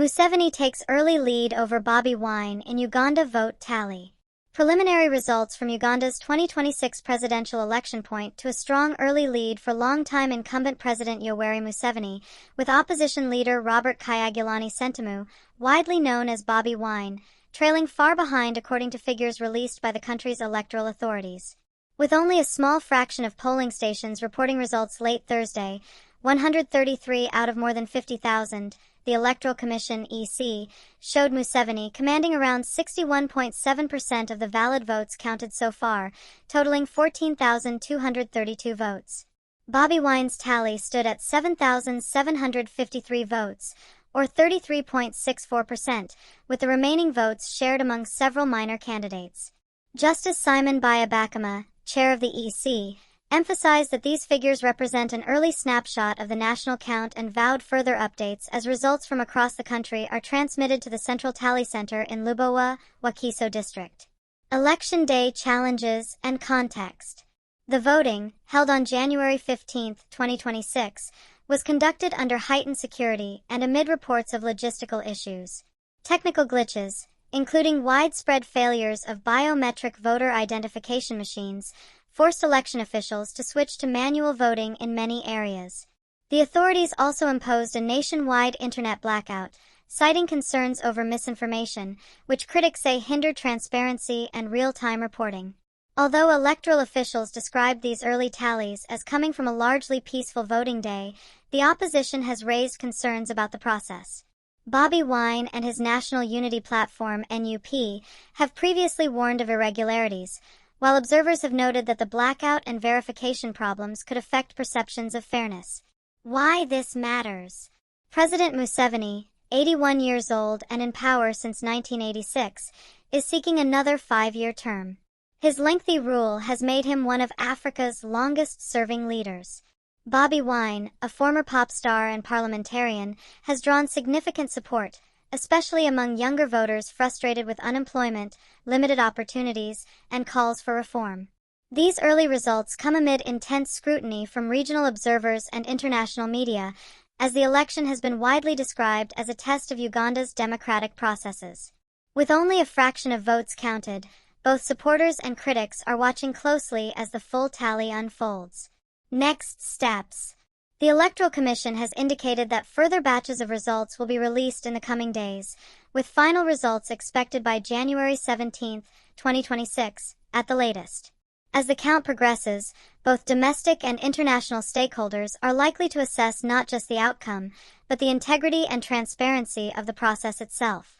Museveni takes early lead over Bobi Wine in Uganda vote tally. Preliminary results from Uganda's 2026 presidential election point to a strong early lead for longtime incumbent President Yoweri Museveni, with opposition leader Robert Kyagulanyi Ssentamu, widely known as Bobi Wine, trailing far behind according to figures released by the country's electoral authorities. With only a small fraction of polling stations reporting results late Thursday, 133 out of more than 50,000, the Electoral Commission (EC) showed Museveni commanding around 61.7% of the valid votes counted so far, totaling 14,232 votes. Bobi Wine's tally stood at 7,753 votes, or 33.64%, with the remaining votes shared among several minor candidates. Justice Simon Bayabakama, chair of the EC, emphasized that these figures represent an early snapshot of the national count and vowed further updates as results from across the country are transmitted to the Central Tally Center in Lubowa, Wakiso District. Election Day challenges and context. The voting, held on January 15, 2026, was conducted under heightened security and amid reports of logistical issues. Technical glitches, including widespread failures of biometric voter identification machines, forced election officials to switch to manual voting in many areas. The authorities also imposed a nationwide internet blackout, citing concerns over misinformation, which critics say hindered transparency and real-time reporting. Although electoral officials described these early tallies as coming from a largely peaceful voting day, the opposition has raised concerns about the process. Bobi Wine and his National Unity Platform (NUP) have previously warned of irregularities, while observers have noted that the blackout and verification problems could affect perceptions of fairness. Why this matters? President Museveni, 81 years old and in power since 1986, is seeking another 5-year term. His lengthy rule has made him one of Africa's longest-serving leaders. Bobi Wine, a former pop star and parliamentarian, has drawn significant support, especially among younger voters frustrated with unemployment, limited opportunities, and calls for reform. These early results come amid intense scrutiny from regional observers and international media, as the election has been widely described as a test of Uganda's democratic processes. With only a fraction of votes counted, both supporters and critics are watching closely as the full tally unfolds. Next steps. The Electoral Commission has indicated that further batches of results will be released in the coming days, with final results expected by January 17, 2026, at the latest. As the count progresses, both domestic and international stakeholders are likely to assess not just the outcome, but the integrity and transparency of the process itself.